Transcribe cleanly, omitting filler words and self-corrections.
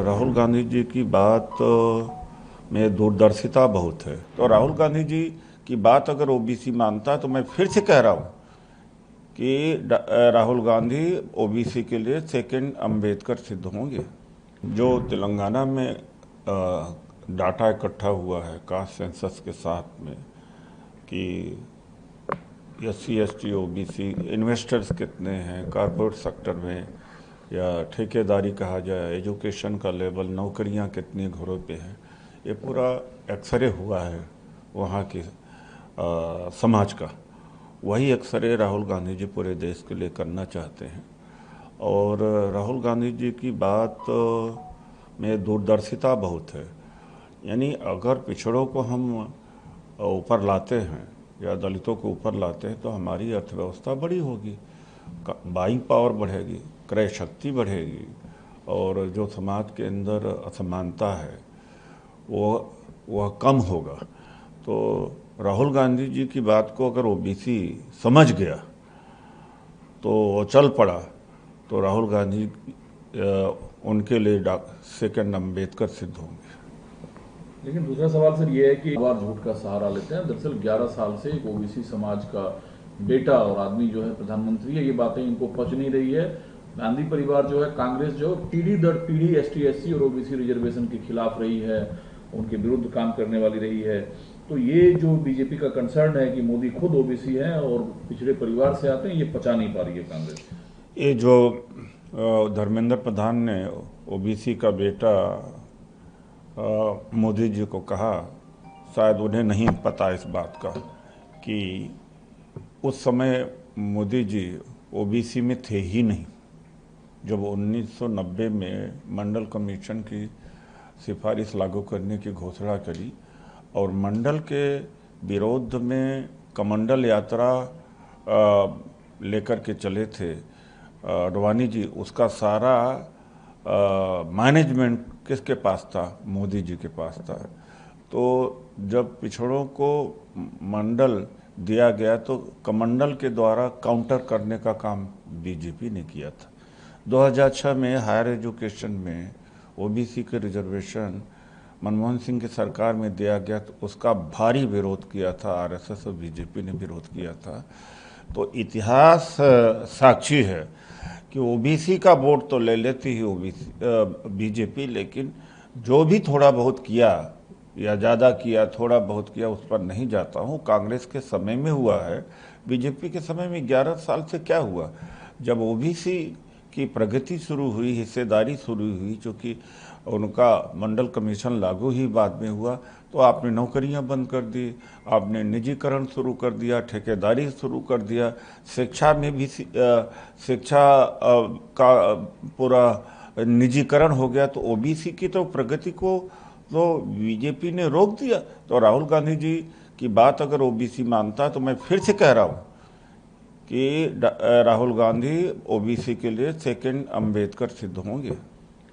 राहुल गांधी जी की बात में दूरदर्शिता बहुत है। तो राहुल गांधी जी की बात अगर ओबीसी मानता तो मैं फिर से कह रहा हूँ कि राहुल गांधी ओबीसी के लिए सेकंड अंबेडकर सिद्ध होंगे। जो तेलंगाना में डाटा इकट्ठा हुआ है कास्ट सेंसस के साथ में कि SC ST OBC इन्वेस्टर्स कितने हैं कॉरपोरेट सेक्टर में या ठेकेदारी कहा जाए, एजुकेशन का लेवल, नौकरियां कितनी घरों पे हैं, ये पूरा एक्सरे हुआ है वहाँ के समाज का। वही एक्सरे राहुल गांधी जी पूरे देश के लिए करना चाहते हैं। और राहुल गांधी जी की बात में दूरदर्शिता बहुत है। यानी अगर पिछड़ों को हम ऊपर लाते हैं या दलितों को ऊपर लाते हैं तो हमारी अर्थव्यवस्था बड़ी होगी, बाइंग पावर बढ़ेगी, क्रय शक्ति बढ़ेगी और जो समाज के अंदर असमानता है वह कम होगा। तो राहुल गांधी जी की बात को अगर ओबीसी समझ गया तो चल पड़ा तो राहुल गांधी उनके लिए सेकंड अंबेडकर सिद्ध होंगे। लेकिन दूसरा सवाल सर ये है कि बार झूठ का सहारा लेते हैं। दरअसल 11 साल से एक ओबीसी समाज का बेटा और आदमी जो है प्रधानमंत्री है, ये बातें इनको पच नहीं रही है। गांधी परिवार जो है, कांग्रेस जो पीढ़ी दर पीढ़ी ST SC और ओबीसी रिजर्वेशन के खिलाफ रही है, उनके विरुद्ध काम करने वाली रही है। तो ये जो बीजेपी का कंसर्न है कि मोदी खुद ओबीसी हैं और पिछड़े परिवार से आते हैं, ये पचा नहीं पा रही है कांग्रेस। ये जो धर्मेंद्र प्रधान ने ओबीसी का बेटा मोदी जी को कहा, शायद उन्हें नहीं पता इस बात का कि उस समय मोदी जी ओबीसी में थे ही नहीं। जब 1990 में मंडल कमीशन की सिफारिश लागू करने की घोषणा करी और मंडल के विरोध में कमंडल यात्रा लेकर के चले थे अडवाणी जी, उसका सारा मैनेजमेंट किसके पास था? मोदी जी के पास था। तो जब पिछड़ों को मंडल दिया गया तो कमंडल के द्वारा काउंटर करने का काम बीजेपी ने किया था। 2006 में हायर एजुकेशन में ओबीसी के रिजर्वेशन मनमोहन सिंह की सरकार में दिया गया तो उसका भारी विरोध किया था, RSS और बीजेपी ने विरोध किया था। तो इतिहास साक्षी है कि ओबीसी का वोट तो ले लेती ही बीजेपी, लेकिन जो भी थोड़ा बहुत किया या ज़्यादा किया, थोड़ा बहुत किया, उस पर नहीं जाता हूँ। कांग्रेस के समय में हुआ है, बीजेपी के समय में 11 साल से क्या हुआ? जब ओबीसी की प्रगति शुरू हुई, हिस्सेदारी शुरू हुई, चूँकि उनका मंडल कमीशन लागू ही बाद में हुआ, तो आपने नौकरियां बंद कर दी, आपने निजीकरण शुरू कर दिया, ठेकेदारी शुरू कर दिया, शिक्षा में भी शिक्षा का पूरा निजीकरण हो गया। तो ओबीसी की तो प्रगति को तो बीजेपी ने रोक दिया। तो राहुल गांधी जी की बात अगर ओबीसी मानता तो मैं फिर से कह रहा हूँ कि राहुल गांधी ओबीसी के लिए सेकंड अंबेडकर सिद्ध होंगे।